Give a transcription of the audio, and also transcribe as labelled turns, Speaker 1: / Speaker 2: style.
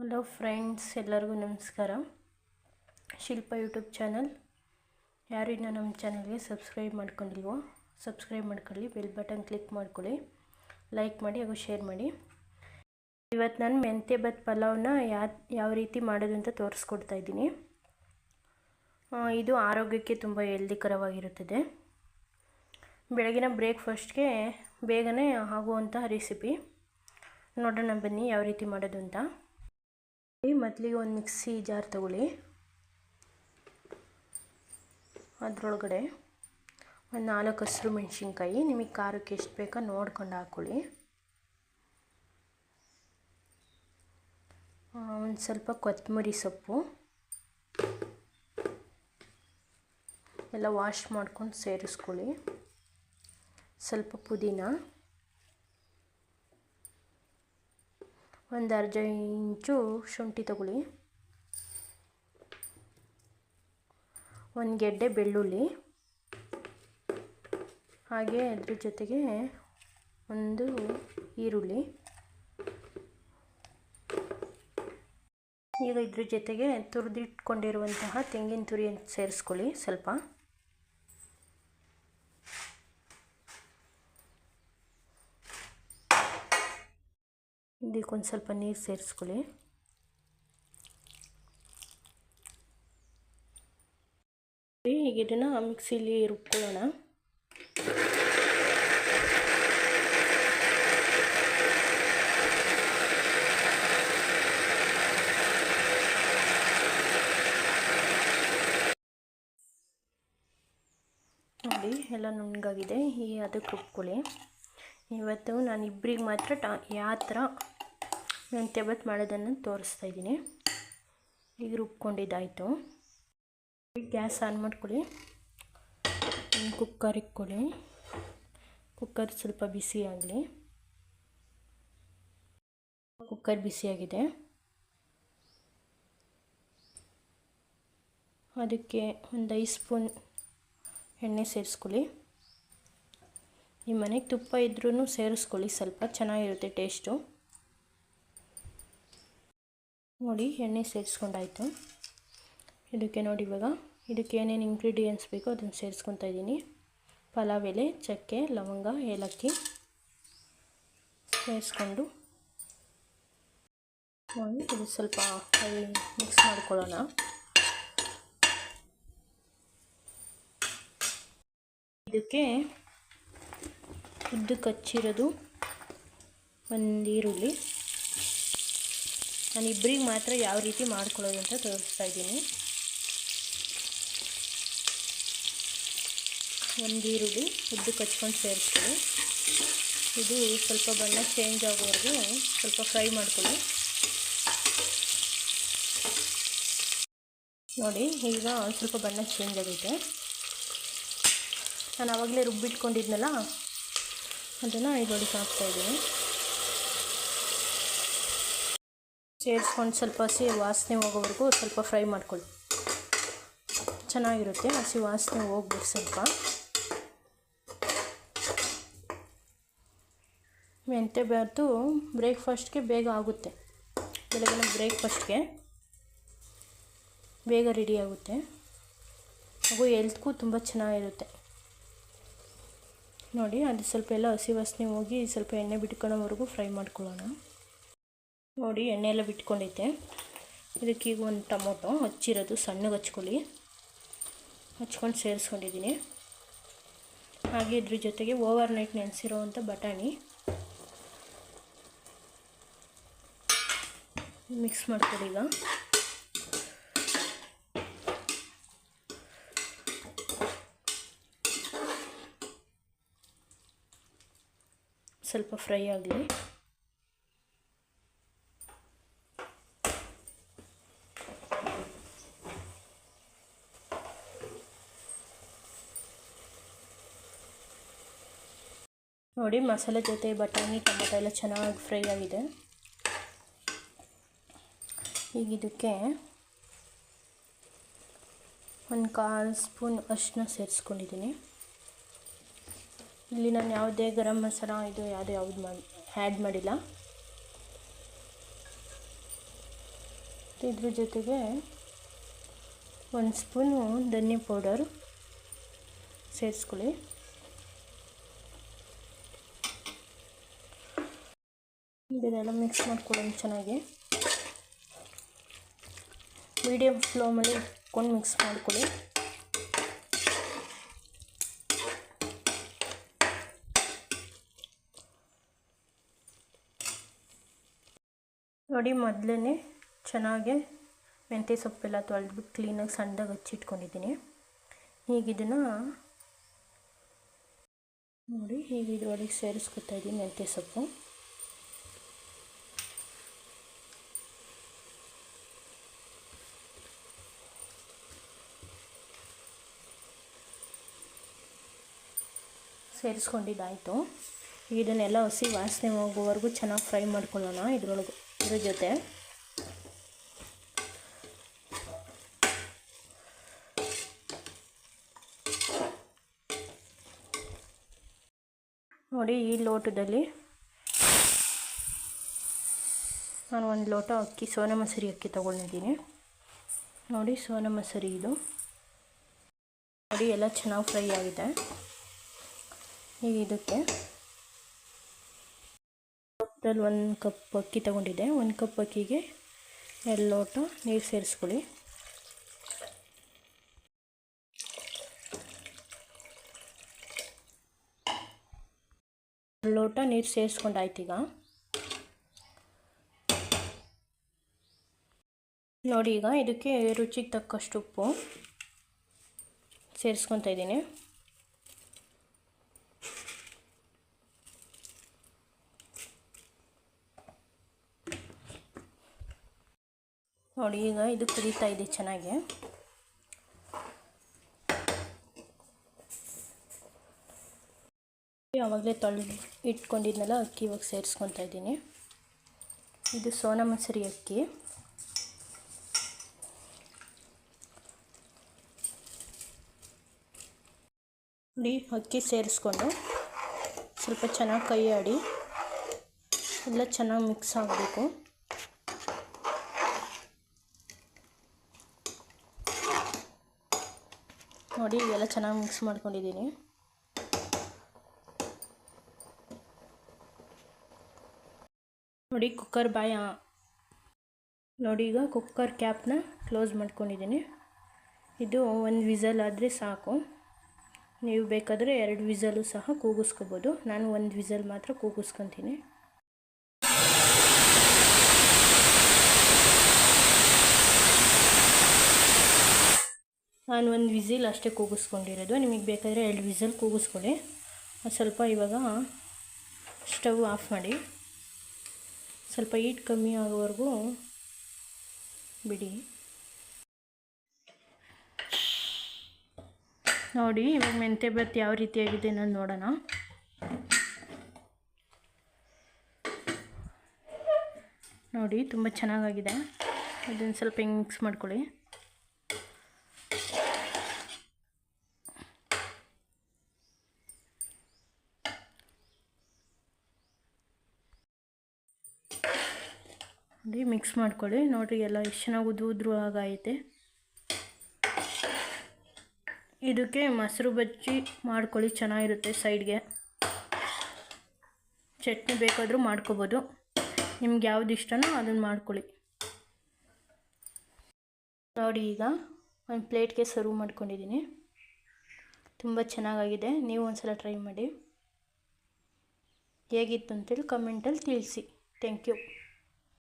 Speaker 1: Hello friends, ಎಲ್ಲರಿಗೂ ನಮಸ್ಕಾರ. ಶಿಲ್ಪ YouTube channel. ಯಾರು ಇನ್ನೂ ನಮ್ಮ ಚಾನಲ್ಗೆ ಸಬ್ಸ್ಕ್ರೈಬ್ ಮಾಡ್ಕೊಂಡಿಲ್ವೋ ಸಬ್ಸ್ಕ್ರೈಬ್ ಮಾಡ್ಕೊಳ್ಳಿ, ಬೆಲ್ ಬಟನ್ ಕ್ಲಿಕ್ ಮಾಡ್ಕೊಳ್ಳಿ, ಲೈಕ್ ಮಾಡಿ ಹಾಗೂ ಶೇರ್ ಮಾಡಿ. ಇವತ್ತು ನಾನು ಮೆಂತ್ಯ ಬಾತ್ ಪಲಾವ್ನ ಯಾವ ರೀತಿ ಮಾಡೋದು ಅಂತ ತೋರಿಸ್ಕೊಡ್ತಾ ಇದ್ದೀನಿ. ಇದು ಆರೋಗ್ಯಕ್ಕೆ ತುಂಬ ಹೆಲ್ದಿಕರವಾಗಿರುತ್ತದೆ. ಬೆಳಗಿನ ಬ್ರೇಕ್ಫಾಸ್ಟ್ಗೆ ಬೇಗನೆ ಆಗುವಂತಹ ರೆಸಿಪಿ. ನೋಡೋಣ ಬನ್ನಿ ಯಾವ ರೀತಿ ಮಾಡೋದು ಅಂತ. ಮೊದಲಿಗೆ ಒಂದು ಮಿಕ್ಸಿ ಜಾರ್ ತಗೊಳ್ಳಿ. ಅದರೊಳಗಡೆ ಒಂದು 4 ಹಸಿರು ಮೆಣಸಿನ್ಕಾಯಿ, ನಿಮಗೆ ಖಾರಕ್ಕೆ ಎಷ್ಟು ಬೇಕೋ ನೋಡ್ಕೊಂಡು ಹಾಕ್ಕೊಳ್ಳಿ. ಒಂದು ಸ್ವಲ್ಪ ಕೊತ್ತಂಬರಿ ಸೊಪ್ಪು ಎಲ್ಲ ವಾಶ್ ಮಾಡ್ಕೊಂಡು ಸೇರಿಸ್ಕೊಳ್ಳಿ. ಸ್ವಲ್ಪ ಪುದೀನ, ಒಂದು ಅರ್ಧ ಇಂಚು ಶುಂಠಿ ತಗೊಳ್ಳಿ, ಒಂದು ಗೆಡ್ಡೆ ಬೆಳ್ಳುಳ್ಳಿ, ಹಾಗೆ ಅದ್ರ ಜೊತೆಗೆ ಒಂದು ಈರುಳ್ಳಿ. ಈಗ ಇದ್ರ ಜೊತೆಗೆ ತುರಿದಿಟ್ಕೊಂಡಿರುವಂತಹ ತೆಂಗಿನ ತುರಿ ಸೇರಿಸ್ಕೊಳ್ಳಿ. ಸ್ವಲ್ಪ ಇದಕ್ಕೊಂದು ಸ್ವಲ್ಪ ನೀರು ಸೇರಿಸ್ಕೊಳ್ಳಿ. ಈಗ ಇದನ್ನು ಮಿಕ್ಸಿಲಿ ರುಬ್ಕೊಳ್ಳೋಣ. ನೋಡಿ ಎಲ್ಲ ನುಣ್ಣಗಾಗಿದೆ. ಈಗ ಅದಕ್ಕೆ ರುಬ್ಕೊಳ್ಳಿ. ಇವತ್ತು ನಾನು ಇಬ್ಬರಿಗೆ ಮಾತ್ರ ಯಾವ ಥರ ಮೆಂತ್ಯ ಬಾತ್ ಮಾಡೋದನ್ನು ತೋರಿಸ್ತಾ ಇದ್ದೀನಿ. ಈಗ ರುಬ್ಕೊಂಡಿದ್ದಾಯಿತು. ಗ್ಯಾಸ್ ಆನ್ ಮಾಡ್ಕೊಳ್ಳಿ. ಒಂದು ಕುಕ್ಕರ್ ಇಟ್ಕೊಳ್ಳಿ. ಕುಕ್ಕರ್ ಸ್ವಲ್ಪ ಬಿಸಿ ಆಗಲಿ. ಕುಕ್ಕರ್ ಬಿಸಿಯಾಗಿದೆ. ಅದಕ್ಕೆ ಒಂದು 5 ಸ್ಪೂನ್ ಎಣ್ಣೆ ಸೇರಿಸ್ಕೊಳ್ಳಿ. ನಿಮ್ಮ ಮನೆಗೆ ತುಪ್ಪ ಇದ್ರೂ ಸೇರಿಸ್ಕೊಳ್ಳಿ, ಸ್ವಲ್ಪ ಚೆನ್ನಾಗಿರುತ್ತೆ ಟೇಸ್ಟು. ನೋಡಿ ಎಣ್ಣೆ ಸೇರಿಸ್ಕೊಂಡಾಯಿತು. ಇದಕ್ಕೆ ನೋಡಿ ಇವಾಗ ಇದಕ್ಕೆ ಏನೇನು ಇಂಗ್ರೀಡಿಯೆಂಟ್ಸ್ ಬೇಕೋ ಅದನ್ನು ಸೇರಿಸ್ಕೊತಾ ಇದ್ದೀನಿ. ಪಲಾವ್ ಎಲೆ, ಚಕ್ಕೆ, ಲವಂಗ, ಏಲಕ್ಕಿ ಸೇರಿಸ್ಕೊಂಡು ನೋಡಿ ಇದು ಸ್ವಲ್ಪ ಮಿಕ್ಸ್ ಮಾಡ್ಕೊಳ್ಳೋಣ. ಇದಕ್ಕೆ ಉದ್ದಕ್ಕೆ ಹಚ್ಚಿರೋದು ಒಂದು ಈರುಳ್ಳಿ. ನಾನು ಇಬ್ಬರಿಗೆ ಮಾತ್ರ ಯಾವ ರೀತಿ ಮಾಡ್ಕೊಳ್ಳೋದು ಅಂತ ತೋರಿಸ್ತಾ ಇದ್ದೀನಿ. ಒಂದು ಈರುಳ್ಳಿ ಉದ್ದಕ್ಕೆ ಹಚ್ಕೊಂಡು ಸೇರಿಸ್ಕೊಳ್ಳಿ. ಇದು ಸ್ವಲ್ಪ ಬಣ್ಣ ಚೇಂಜ್ ಆಗೋವರೆಗೂ ಸ್ವಲ್ಪ ಫ್ರೈ ಮಾಡ್ಕೊಳ್ಳಿ. ನೋಡಿ ಈಗ ಸ್ವಲ್ಪ ಬಣ್ಣ ಚೇಂಜ್ ಆಗೈತೆ. ನಾನು ಆವಾಗಲೇ ರುಬ್ಬಿಟ್ಕೊಂಡಿದ್ನಲ್ಲ ಅದನ್ನು ಇದರೊಳಗೆ ಹಾಕ್ತಾಯಿದ್ದೀನಿ. ಸೇರಿಸ್ಕೊಂಡು ಸ್ವಲ್ಪ ಹಸಿ ವಾಸನೆ ಹೋಗೋವರೆಗೂ ಸ್ವಲ್ಪ ಫ್ರೈ ಮಾಡ್ಕೊಳ್ಳಿ. ಚೆನ್ನಾಗಿರುತ್ತೆ, ಹಸಿ ವಾಸನೆ ಹೋಗ್ಬೇಕು ಸ್ವಲ್ಪ. ಮೆಂತ್ಯ ಬಾತು ಬ್ರೇಕ್ಫಾಸ್ಟ್ಗೆ ಬೇಗ ಆಗುತ್ತೆ. ಬೆಳಗಿನ ಬ್ರೇಕ್ಫಾಸ್ಟ್ಗೆ ಬೇಗ ರೆಡಿ ಆಗುತ್ತೆ ಹಾಗೂ ಹೆಲ್ತ್ಗೂ ತುಂಬ ಚೆನ್ನಾಗಿರುತ್ತೆ. ನೋಡಿ ಅದು ಸ್ವಲ್ಪ ಎಲ್ಲ ಹಸಿ ವಾಸನೆ ಹೋಗಿ ಸ್ವಲ್ಪ ಎಣ್ಣೆ ಬಿಟ್ಕೊಳ್ಳೋವರೆಗೂ ಫ್ರೈ ಮಾಡ್ಕೊಳ್ಳೋಣ. ನೋಡಿ ಎಣ್ಣೆ ಎಲ್ಲ ಬಿಟ್ಕೊಂಡೈತೆ. ಇದಕ್ಕೀಗ ಒಂದು ಟೊಮೊಟೊ ಹಚ್ಚಿರೋದು ಸಣ್ಣಗೆ ಹಚ್ಕೊಂಡು ಸೇರಿಸ್ಕೊಂಡಿದ್ದೀನಿ. ಹಾಗೆ ಇದ್ರ ಜೊತೆಗೆ ಓವರ್ ನೈಟ್ ನೆನೆಸಿರೋವಂಥ ಬಟಾಣಿ ಮಿಕ್ಸ್ ಮಾಡ್ಕೊಳ್ಳಿ. ಈಗ ಸ್ವಲ್ಪ ಫ್ರೈ ಆಗಲಿ. ನೋಡಿ ಮಸಾಲೆ ಜೊತೆ ಬಟಾಣಿ ಟೊಮೊಟೊ ಎಲ್ಲ ಚೆನ್ನಾಗಿ ಫ್ರೈ ಆಗಿದೆ. ಈಗ ಇದಕ್ಕೆ ಒಂದು 1/4 ಸ್ಪೂನ್ ಅರಿಶಿನ ಸೇರಿಸ್ಕೊಂಡಿದ್ದೀನಿ. ಇಲ್ಲಿ ನಾನು ಯಾವುದೇ ಗರಂ ಮಸಾಲ ಯಾವುದು ಆ್ಯಡ್ ಮಾಡಿಲ್ಲ. ಇದ್ರ ಜೊತೆಗೆ 1 ಸ್ಪೂನು ಧನಿಯಾ ಪೌಡರ್ ಸೇರಿಸ್ಕೊಳ್ಳಿ. ಇದನ್ನೆಲ್ಲ ಮಿಕ್ಸ್ ಮಾಡ್ಕೊಳ್ಳೋಣ ಚೆನ್ನಾಗಿ. ಮೀಡಿಯಮ್ ಫ್ಲೇಮಲ್ಲಿ ಇಟ್ಕೊಂಡು ಮಿಕ್ಸ್ ಮಾಡ್ಕೊಳ್ಳಿ. ನೋಡಿ, ಮೊದಲೇ ಚೆನ್ನಾಗಿ ಮೆಂತ್ಯ ಸೊಪ್ಪೆಲ್ಲ ತೊಳೆದ್ಬಿಟ್ಟು ಕ್ಲೀನಾಗಿ ಸಣ್ಣದಾಗಿ ಹಚ್ಚಿಟ್ಕೊಂಡಿದ್ದೀನಿ. ಈಗ ಇದನ್ನು ನೋಡಿ, ಈಗ ಇದರೊಳಗೆ ಸೇರಿಸ್ಕೊತಾ ಇದ್ದೀನಿ ಮೆಂತ್ಯ ಸೊಪ್ಪು. ಸೇರಿಸ್ಕೊಂಡಿದ್ದಾಯಿತು. ಇದನ್ನೆಲ್ಲ ಹಸಿ ವಾಸನೆ ಹೋಗೋವರೆಗೂ ಚೆನ್ನಾಗಿ ಫ್ರೈ ಮಾಡ್ಕೊಳ್ಳೋಣ ಇದ್ರ ಜೊತೆ. ನೋಡಿ, ಈ ಲೋಟದಲ್ಲಿ ನಾನು 1 ಲೋಟ ಅಕ್ಕಿ, ಸೋನಾ ಮಸೂರಿ ಅಕ್ಕಿ ತೊಗೊಂಡಿದ್ದೀನಿ. ನೋಡಿ, ಸೋನಾ ಮಸೂರಿ ಇದು. ನೋಡಿ, ಎಲ್ಲ ಚೆನ್ನಾಗಿ ಫ್ರೈ ಆಗಿದೆ. ಈಗ ಇದಕ್ಕೆ ಲೋಟದಲ್ಲಿ 1 ಕಪ್ ಅಕ್ಕಿ ತೊಗೊಂಡಿದ್ದೆ. 1 ಕಪ್ ಅಕ್ಕಿಗೆ 2 ಲೋಟ ನೀರು ಸೇರಿಸ್ಕೊಳ್ಳಿ. ಲೋಟ ನೀರು ಸೇರಿಸ್ಕೊಂಡಾಯ್ತು. ಈಗ ನೋಡಿ, ಈಗ ಇದಕ್ಕೆ ರುಚಿಗೆ ತಕ್ಕಷ್ಟು ಉಪ್ಪು ಸೇರಿಸ್ಕೊತಾ ಇದ್ದೀನಿ. ನೋಡಿ, ಈಗ ಇದು ಕುದೀತಾ ಇದೆ ಚೆನ್ನಾಗಿ. ಆವಾಗಲೇ ಇಟ್ಕೊಂಡಿದ್ನೆಲ್ಲ ಅಕ್ಕಿ ಇವಾಗ ಸೇರಿಸ್ಕೊತಾ ಇದ್ದೀನಿ. ಇದು ಸೋನಾ ಮಸೂರಿ ಅಕ್ಕಿ. ನೋಡಿ, ಅಕ್ಕಿ ಸೇರಿಸ್ಕೊಂಡು ಸ್ವಲ್ಪ ಚೆನ್ನಾಗಿ ಕೈ ಆಡಿ ಎಲ್ಲ ಚೆನ್ನಾಗಿ ಮಿಕ್ಸ್ ಆಗಬೇಕು. ನೋಡಿ, ಇವೆಲ್ಲ ಚೆನ್ನಾಗಿ ಮಿಕ್ಸ್ ಮಾಡ್ಕೊಂಡಿದ್ದೀನಿ. ನೋಡಿ, ಕುಕ್ಕರ್ ನೋಡಿ, ಈಗ ಕುಕ್ಕರ್ ಕ್ಯಾಪ್ನ ಕ್ಲೋಸ್ ಮಾಡ್ಕೊಂಡಿದ್ದೀನಿ. ಇದು 1 ವಿಸಲ್ ಆದರೆ ಸಾಕು. ನೀವು ಬೇಕಾದರೆ 2 ವಿಸಲು ಸಹ ಕೂಗಿಸ್ಕೋಬೋದು. ನಾನು 1 ವಿಸಲ್ ಮಾತ್ರ ಕೂಗಿಸ್ಕೊತೀನಿ. ನಾನು 1 ವಿಸಿಲ್ ಅಷ್ಟೇ ಕೂಗಿಸ್ಕೊಂಡಿರೋದು. ನಿಮಗೆ ಬೇಕಾದರೆ 2 ವಿಸಲ್ ಕೂಗಿಸ್ಕೊಳ್ಳಿ. ಸ್ವಲ್ಪ ಇವಾಗ ಸ್ಟವ್ ಆಫ್ ಮಾಡಿ ಸ್ವಲ್ಪ ಹೀಟ್ ಕಮ್ಮಿ ಆಗೋವರೆಗೂ ಬಿಡಿ. ನೋಡಿ, ಇವಾಗ ಮೆಂತ್ಯ ಬಾತ್ ಯಾವ ರೀತಿಯಾಗಿದೆ ನಾನು ನೋಡೋಣ. ನೋಡಿ, ತುಂಬ ಚೆನ್ನಾಗಾಗಿದೆ. ಅದನ್ನು ಸ್ವಲ್ಪ ಹಿಂಗೆ ಮಿಕ್ಸ್ ಮಾಡ್ಕೊಳ್ಳಿ. ನೋಡಿ, ಮಿಕ್ಸ್ ಮಾಡ್ಕೊಳ್ಳಿ. ನೋಡಿರಿ, ಎಲ್ಲ ಎಷ್ಟು ಚೆನ್ನಾಗಿ ಉದುರು ಆಗೈತೆ. ಇದಕ್ಕೆ ಮೊಸರು ಬಜ್ಜಿ ಮಾಡ್ಕೊಳ್ಳಿ, ಚೆನ್ನಾಗಿರುತ್ತೆ. ಸೈಡ್ಗೆ ಚಟ್ನಿ ಬೇಕಾದರೂ ಮಾಡ್ಕೋಬೋದು. ನಿಮ್ಗೆ ಯಾವ್ದು ಇಷ್ಟನೋ ಅದನ್ನು ಮಾಡ್ಕೊಳ್ಳಿ. ನೋಡಿ, ಈಗ ಒಂದು ಪ್ಲೇಟ್ಗೆ ಸರ್ವ್ ಮಾಡ್ಕೊಂಡಿದ್ದೀನಿ. ತುಂಬ ಚೆನ್ನಾಗಾಗಿದೆ. ನೀವು ಒಂದ್ಸಲ ಟ್ರೈ ಮಾಡಿ. ಹೇಗಿತ್ತು ಅಂತೇಳಿ ಕಮೆಂಟಲ್ಲಿ ತಿಳಿಸಿ. Thank you.